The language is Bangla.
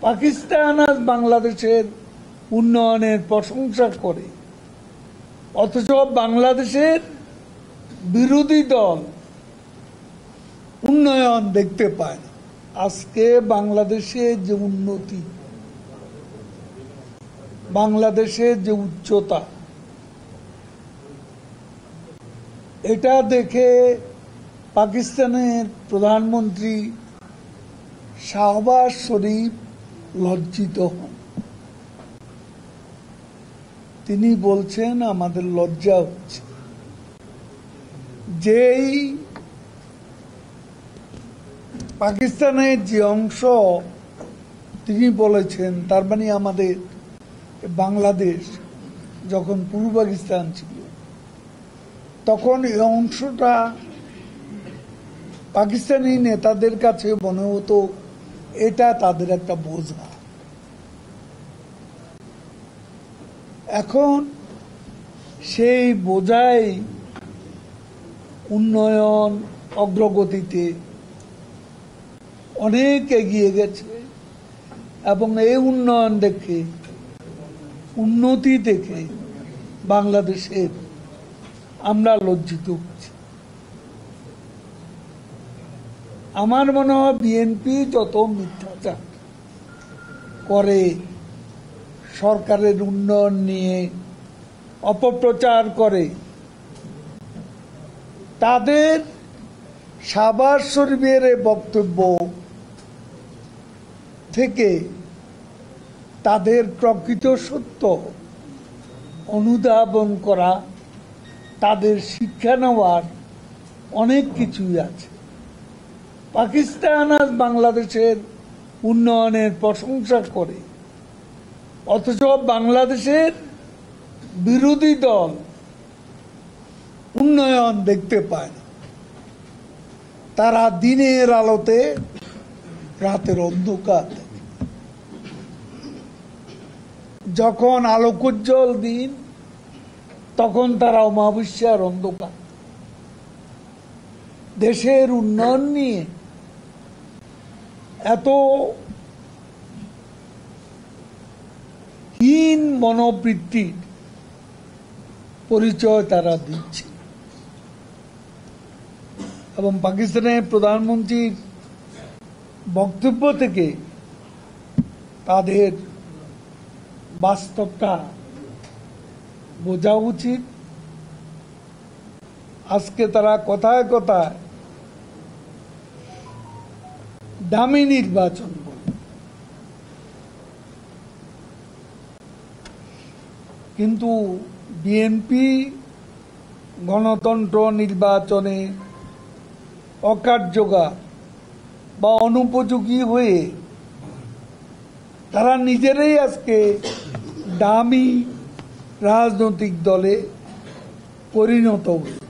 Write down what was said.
পাকিস্তান আজ বাংলাদেশের উন্নয়নের প্রশংসা করে, অথচ বাংলাদেশের বিরোধী দল উন্নয়ন দেখতে পায় না। আজকে বাংলাদেশের যে উন্নতি, বাংলাদেশের যে উচ্চতা, এটা দেখে পাকিস্তানের প্রধানমন্ত্রী শাহবাজ শরীফ লজ্জিত হন। তিনি বলছেন আমাদের লজ্জা হচ্ছে। যেই পাকিস্তানের যে অংশ তিনি বলেছেন, তার মানে আমাদের বাংলাদেশ যখন পূর্ব পাকিস্তান ছিল, তখন এই অংশটা পাকিস্তানি নেতাদের কাছে মনে হতো এটা তাদের একটা বোঝা। এখন সেই বোঝাই উন্নয়ন অগ্রগতিতে অনেক এগিয়ে গেছে এবং এই উন্নয়ন দেখে, উন্নতি দেখে বাংলাদেশের আমরা লজ্জিত হচ্ছি। আমার মনে হয় বিএনপি যত মিথ্যাচার করে, সরকারের উন্নয়ন নিয়ে অপপ্রচার করে, তাদের শাহবাজ শরীফের বক্তব্য থেকে তাদের প্রকৃত সত্য অনুধাবন করা, তাদের শিক্ষা নেওয়ার অনেক কিছুই আছে। পাকিস্তান আজ বাংলাদেশের উন্নয়নের প্রশংসা করে, অথচ বাংলাদেশের বিরোধী দল উন্নয়ন দেখতে পায় না। তারা দিনের আলোতে রাতের অন্ধকার দেখে। যখন আলোকোজ্জ্বল দিন, তখন তারা অমাবস্যার অন্ধকার। দেশের উন্নয়ন নিয়ে এত হীন মনোবৃত্তির পরিচয় তারা দিচ্ছে। এবং পাকিস্তানের প্রধানমন্ত্রীর বক্তব্য থেকে তাদের বাস্তবটা বোঝা উচিত। আজকে তারা কথায় কথায় দামি নির্বাচন বলে, কিন্তু বিএনপি গণতন্ত্র নির্বাচনে অকার্যকর বা অনুপযোগী হয়ে তারা নিজেরাই আজকে দামি রাজনৈতিক দলে পরিণত হয়েছে।